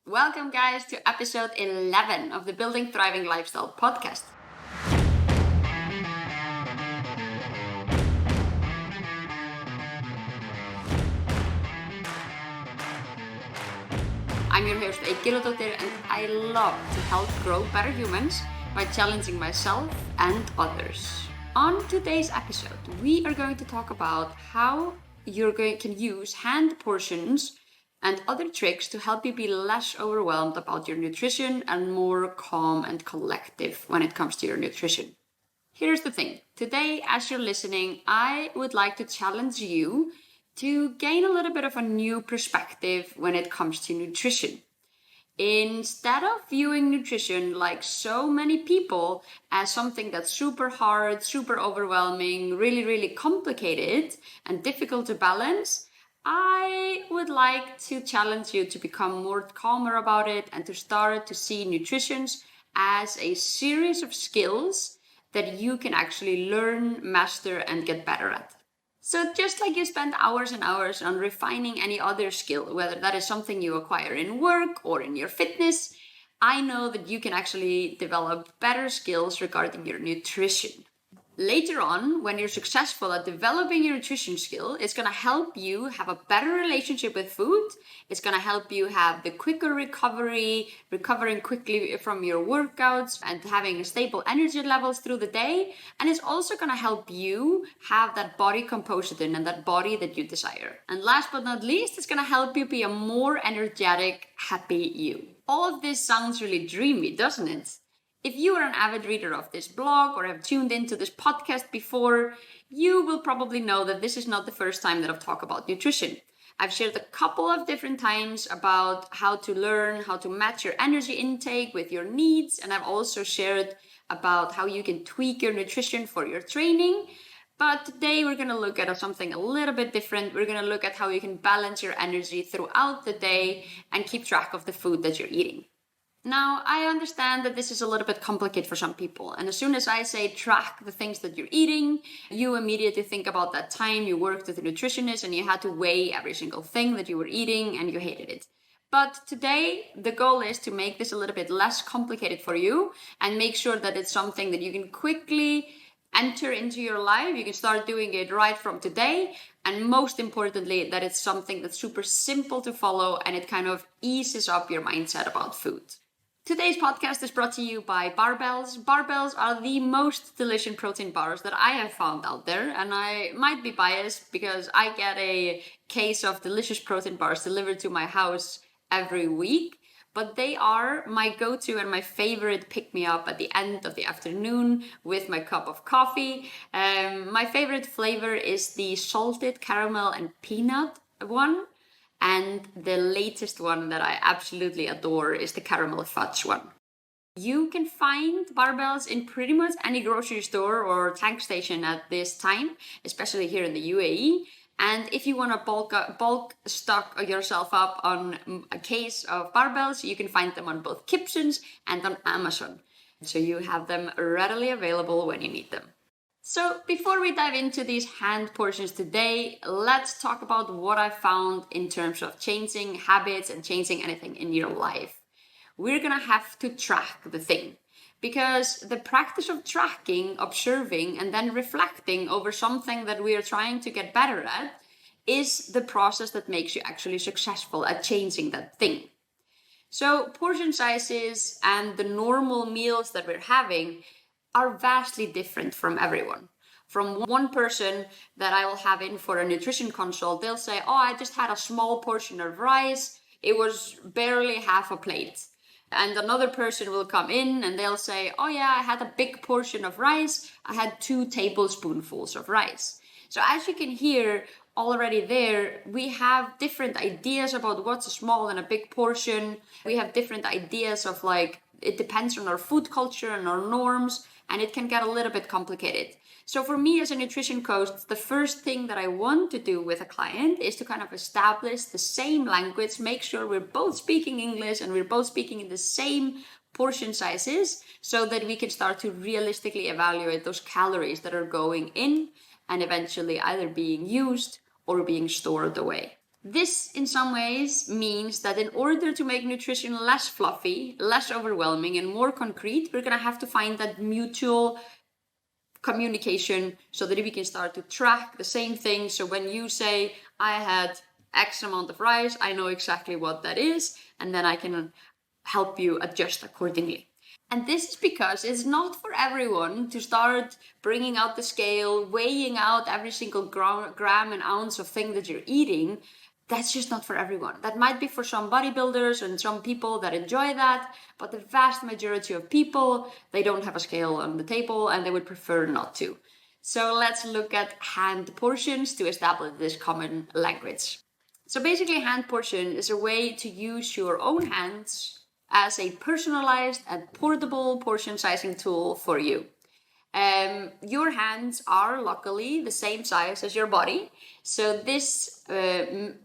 Welcome, guys, to episode 11 of the Building Thriving Lifestyle podcast. I'm your host, Egiladóttir, and I love to help grow better humans by challenging myself and others. On today's episode, we are going to talk about how you can use hand portions and other tricks to help you be less overwhelmed about your nutrition and more calm and collective when it comes to your nutrition. Here's the thing. Today, as you're listening, I would like to challenge you to gain a little bit of a new perspective when it comes to nutrition. Instead of viewing nutrition like so many people as something that's super hard, super overwhelming, really complicated and difficult to balance, I would like to challenge you to become more calmer about it and to start to see nutrition as a series of skills that you can actually learn, master, and get better at. So just like you spend hours and hours on refining any other skill, whether that is something you acquire in work or in your fitness, I know that you can actually develop better skills regarding your nutrition. Later on, when you're successful at developing your nutrition skill, it's going to help you have a better relationship with food. It's going to help you have the quicker recovery, recovering quickly from your workouts and having stable energy levels through the day. And it's also going to help you have that body composition and that body that you desire. And last but not least, it's going to help you be a more energetic, happy you. All of this sounds really dreamy, doesn't it? If you are an avid reader of this blog or have tuned into this podcast before, you will probably know that this is not the first time that I've talked about nutrition. I've shared a couple of different times about how to learn, how to match your energy intake with your needs, and I've also shared about how you can tweak your nutrition for your training. But today we're going to look at something a little bit different. We're going to look at how you can balance your energy throughout the day and keep track of the food that you're eating. Now, I understand that this is a little bit complicated for some people. And as soon as I say track the things that you're eating, you immediately think about that time you worked with a nutritionist and you had to weigh every single thing that you were eating and you hated it. But today, the goal is to make this a little bit less complicated for you and make sure that it's something that you can quickly enter into your life. You can start doing it right from today. And most importantly, that it's something that's super simple to follow and it kind of eases up your mindset about food. Today's podcast is brought to you by Barbells. Barbells are the most delicious protein bars that I have found out there, and I might be biased because I get a case of delicious protein bars delivered to my house every week, but they are my go-to and my favorite pick-me-up at the end of the afternoon with my cup of coffee. My favorite flavor is the salted caramel and peanut one. And the latest one that I absolutely adore is the caramel fudge one. You can find Barbells in pretty much any grocery store or tank station at this time, especially here in the UAE. And if you want to bulk stock yourself up on a case of Barbells, you can find them on both Kipsons and on Amazon. So you have them readily available when you need them. So before we dive into these hand portions today, let's talk about what I found in terms of changing habits and changing anything in your life. We're gonna have to track the thing because the practice of tracking, observing, and then reflecting over something that we are trying to get better at is the process that makes you actually successful at changing that thing. So portion sizes and the normal meals that we're having are vastly different from everyone. From one person that I will have in for a nutrition consult, they'll say, oh, I just had a small portion of rice. It was barely half a plate. And another person will come in and they'll say, oh yeah, I had a big portion of rice. I had 2 tablespoonfuls of rice. So as you can hear already there, we have different ideas about what's a small and a big portion. We have different ideas of it depends on our food culture and our norms. And it can get a little bit complicated. So for me as a nutrition coach, the first thing that I want to do with a client is to kind of establish the same language, make sure we're both speaking English and we're both speaking in the same portion sizes so that we can start to realistically evaluate those calories that are going in and eventually either being used or being stored away. This, in some ways, means that in order to make nutrition less fluffy, less overwhelming, and more concrete, we're going to have to find that mutual communication so that we can start to track the same thing. So when you say, I had X amount of rice, I know exactly what that is, and then I can help you adjust accordingly. And this is because it's not for everyone to start bringing out the scale, weighing out every single gram and ounce of thing that you're eating. That's just not for everyone. That might be for some bodybuilders and some people that enjoy that, but the vast majority of people, they don't have a scale on the table and they would prefer not to. So let's look at hand portions to establish this common language. So basically, hand portion is a way to use your own hands as a personalized and portable portion sizing tool for you. Your hands are luckily the same size as your body, so this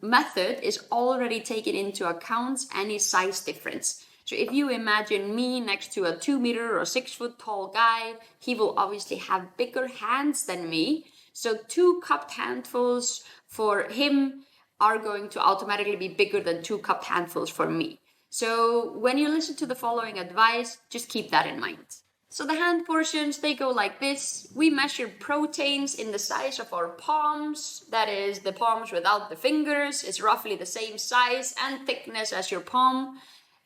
method is already taken into account any size difference. So if you imagine me next to a 2 meter or 6 foot tall guy, he will obviously have bigger hands than me. So 2 cupped handfuls for him are going to automatically be bigger than 2 cupped handfuls for me. So when you listen to the following advice, just keep that in mind. So the hand portions, they go like this. We measure proteins in the size of our palms. That is, the palms without the fingers. It's roughly the same size and thickness as your palm.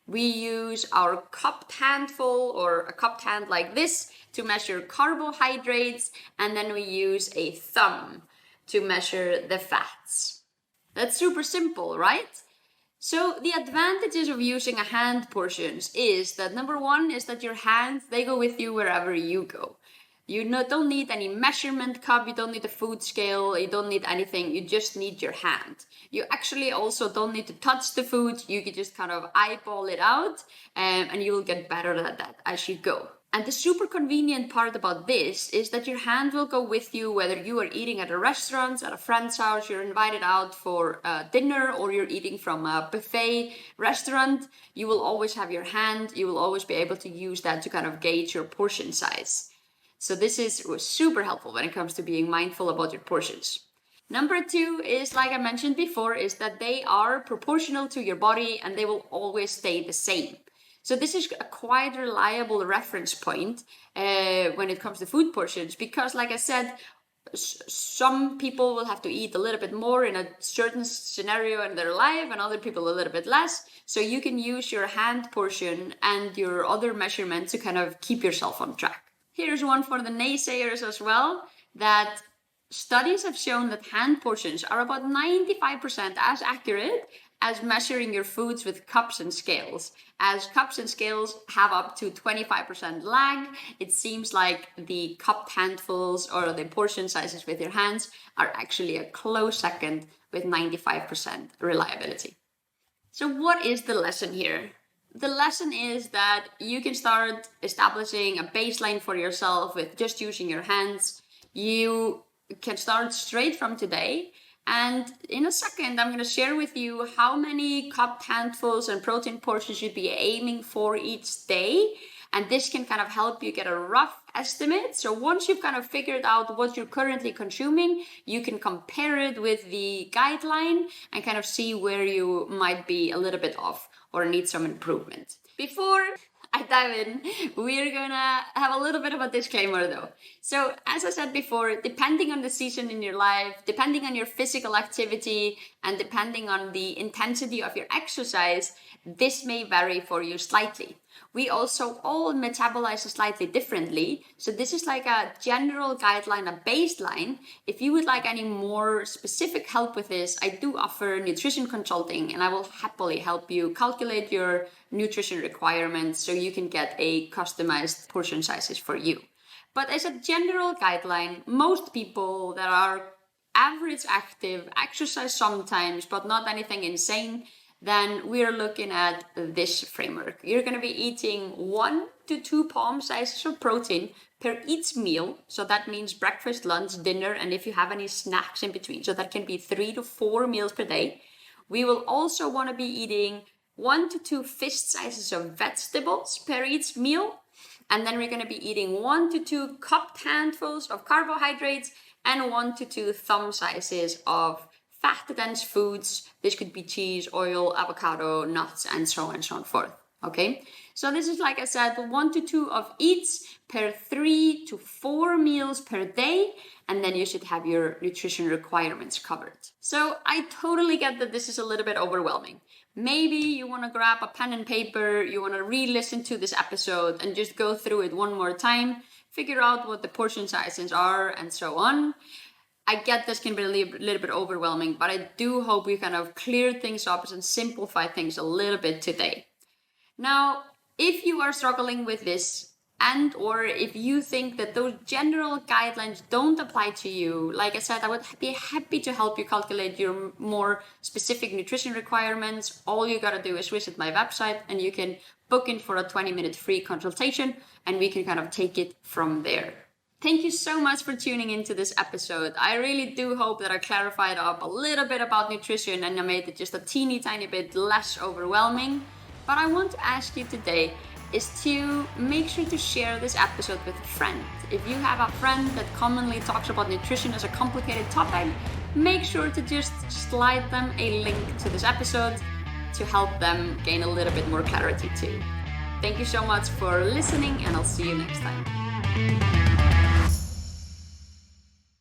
We use our cupped handful or a cupped hand like this to measure carbohydrates. And then we use a thumb to measure the fats. That's super simple, right? So the advantages of using a hand portions is that number one is that your hands, they go with you wherever you go. You don't need any measurement cup, you don't need a food scale, you don't need anything, you just need your hand. You actually also don't need to touch the food, you can just kind of eyeball it out and you will get better at that as you go. And the super convenient part about this is that your hand will go with you whether you are eating at a restaurant, at a friend's house, you're invited out for dinner, or you're eating from a buffet restaurant. You will always have your hand. You will always be able to use that to kind of gauge your portion size. So this is super helpful when it comes to being mindful about your portions. Number two is, like I mentioned before, is that they are proportional to your body and they will always stay the same. So this is a quite reliable reference point when it comes to food portions, because like I said, some people will have to eat a little bit more in a certain scenario in their life and other people a little bit less. So you can use your hand portion and your other measurement to kind of keep yourself on track. Here's one for the naysayers as well, that studies have shown that hand portions are about 95% as accurate as measuring your foods with cups and scales. As cups and scales have up to 25% lag, it seems like the cupped handfuls or the portion sizes with your hands are actually a close second with 95% reliability. So what is the lesson here? The lesson is that you can start establishing a baseline for yourself with just using your hands. You can start straight from today. And in a second, I'm going to share with you how many cupped handfuls and protein portions you'd be aiming for each day. And this can kind of help you get a rough estimate. So once you've kind of figured out what you're currently consuming, you can compare it with the guideline and kind of see where you might be a little bit off or need some improvement. Before I dive in, we're gonna have a little bit of a disclaimer though. So as I said before, depending on the season in your life, depending on your physical activity, and depending on the intensity of your exercise, this may vary for you slightly. We also all metabolize slightly differently. So this is like a general guideline, a baseline. If you would like any more specific help with this, I do offer nutrition consulting and I will happily help you calculate your nutrition requirements so you can get a customized portion sizes for you. But as a general guideline, most people that are average active, exercise sometimes, but not anything insane, then we're looking at this framework. You're going to be eating 1 to 2 palm sizes of protein per each meal. So that means breakfast, lunch, dinner, and if you have any snacks in between. So that can be 3 to 4 meals per day. We will also want to be eating 1 to 2 fist sizes of vegetables per each meal. And then we're going to be eating 1 to 2 cupped handfuls of carbohydrates and 1 to 2 thumb sizes of fat-dense foods. This could be cheese, oil, avocado, nuts, and so on and so forth. Okay, so this is, like I said, 1 to 2 of each per 3 to 4 meals per day, and then you should have your nutrition requirements covered. So I totally get that this is a little bit overwhelming. Maybe you want to grab a pen and paper, you want to re-listen to this episode and just go through it one more time, figure out what the portion sizes are and so on. I get this can be a little bit overwhelming, but I do hope we kind of clear things up and simplify things a little bit today. Now, if you are struggling with this, and or if you think that those general guidelines don't apply to you, like I said, I would be happy to help you calculate your more specific nutrition requirements. All you gotta do is visit my website and you can book in for a 20-minute free consultation and we can kind of take it from there. Thank you so much for tuning into this episode. I really do hope that I clarified up a little bit about nutrition and I made it just a teeny tiny bit less overwhelming. But I want to ask you today is to make sure to share this episode with a friend. If you have a friend that commonly talks about nutrition as a complicated topic, make sure to just slide them a link to this episode to help them gain a little bit more clarity too. Thank you so much for listening and I'll see you next time.